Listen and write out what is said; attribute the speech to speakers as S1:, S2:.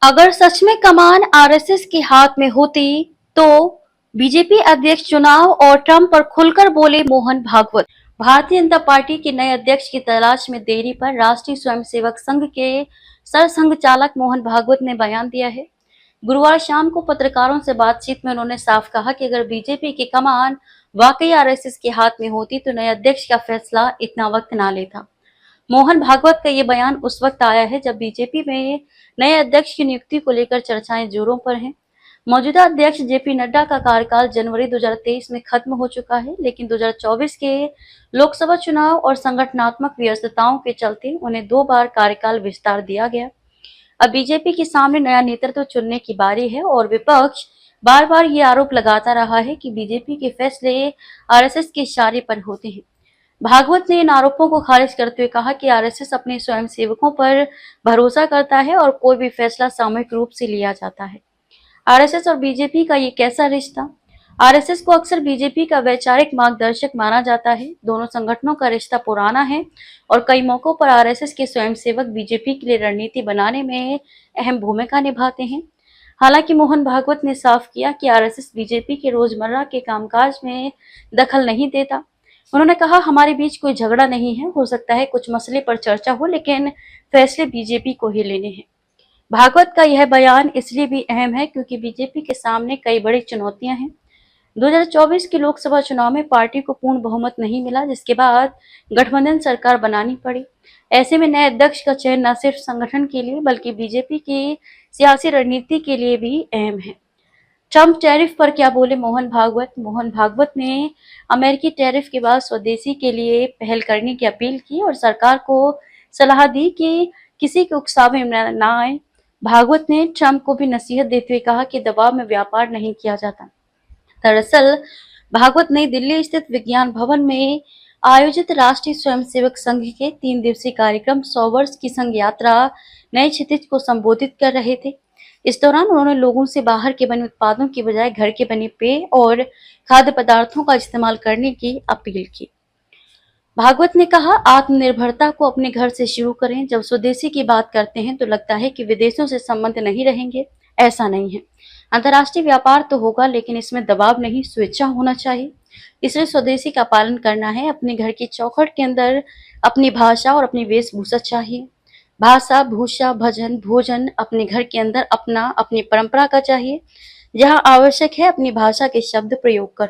S1: अगर सच में कमान आरएसएस के हाथ में होती तो बीजेपी अध्यक्ष चुनाव और ट्रंप पर खुलकर बोले मोहन भागवत। भारतीय जनता पार्टी के नए अध्यक्ष की तलाश में देरी पर राष्ट्रीय स्वयंसेवक संघ के सरसंघ चालक मोहन भागवत ने बयान दिया है। गुरुवार शाम को पत्रकारों से बातचीत में उन्होंने साफ कहा कि अगर बीजेपी की कमान वाकई आरएसएस के हाथ में होती तो नए अध्यक्ष का फैसला इतना वक्त ना लेता। मोहन भागवत का ये बयान उस वक्त आया है जब बीजेपी में नए अध्यक्ष की नियुक्ति को लेकर चर्चाएं जोरों पर हैं। मौजूदा अध्यक्ष जेपी नड्डा का कार्यकाल जनवरी 2023 में खत्म हो चुका है, लेकिन 2024 के लोकसभा चुनाव और संगठनात्मक व्यस्तताओं के चलते उन्हें 2 बार कार्यकाल विस्तार दिया गया। अब बीजेपी के सामने नया नेतृत्व चुनने की बारी है और विपक्ष बार बार ये आरोप लगाता रहा है कि बीजेपी के फैसले आरएसएस के इशारे पर होते हैं। भागवत ने इन आरोपों को खारिज करते हुए कहा कि आरएसएस अपने स्वयंसेवकों पर भरोसा करता है और कोई भी फैसला सामूहिक रूप से लिया जाता है। आरएसएस और बीजेपी का ये कैसा रिश्ता? आरएसएस को अक्सर बीजेपी का वैचारिक मार्गदर्शक माना जाता है। दोनों संगठनों का रिश्ता पुराना है और कई मौकों पर आरएसएस के स्वयंसेवक बीजेपी के लिए रणनीति बनाने में अहम भूमिका निभाते हैं। हालांकि मोहन भागवत ने साफ किया कि आरएसएस बीजेपी के रोजमर्रा के कामकाज में दखल नहीं देता। उन्होंने कहा, हमारे बीच कोई झगड़ा नहीं है, हो सकता है कुछ मसले पर चर्चा हो, लेकिन फैसले बीजेपी को ही लेने हैं। भागवत का यह बयान इसलिए भी अहम है क्योंकि बीजेपी के सामने कई बड़ी चुनौतियां हैं। 2024 के लोकसभा चुनाव में पार्टी को पूर्ण बहुमत नहीं मिला, जिसके बाद गठबंधन सरकार बनानी पड़ी। ऐसे में नए अध्यक्ष का चयन न सिर्फ संगठन के लिए बल्कि बीजेपी की सियासी रणनीति के लिए भी अहम है। ट्रंप टैरिफ पर क्या बोले मोहन भागवत? मोहन भागवत ने अमेरिकी टैरिफ के बाद स्वदेशी के लिए पहल करने की अपील की और सरकार को सलाह दी कि किसी के उकसावे में न आए। भागवत ने ट्रंप को भी नसीहत देते हुए कहा कि दबाव में व्यापार नहीं किया जाता। दरअसल भागवत नई दिल्ली स्थित विज्ञान भवन में आयोजित राष्ट्रीय स्वयंसेवक संघ के 3 दिवसीय कार्यक्रम 100 वर्ष की संघ यात्रा नए क्षितिज को संबोधित कर रहे थे। इस दौरान उन्होंने लोगों से बाहर के बने उत्पादों की बजाय घर के बने पेय और खाद्य पदार्थों का इस्तेमाल करने की अपील की। भागवत ने कहा, आत्मनिर्भरता को अपने घर से शुरू करें। जब स्वदेशी की बात करते हैं तो लगता है कि विदेशों से संबंध नहीं रहेंगे। ऐसा नहीं है। अंतर्राष्ट्रीय व्यापार तो होगा, लेकिन इसमें दबाव नहीं, स्वेच्छा होना चाहिए। इसलिए स्वदेशी का पालन करना है। अपने घर की चौखट के अंदर अपनी भाषा और अपनी वेशभूषा चाहिए। भाषा, भूषा, भजन, भोजन अपने घर के अंदर अपनी परंपरा का चाहिए। जहाँ आवश्यक है अपनी भाषा के शब्द प्रयोग करो।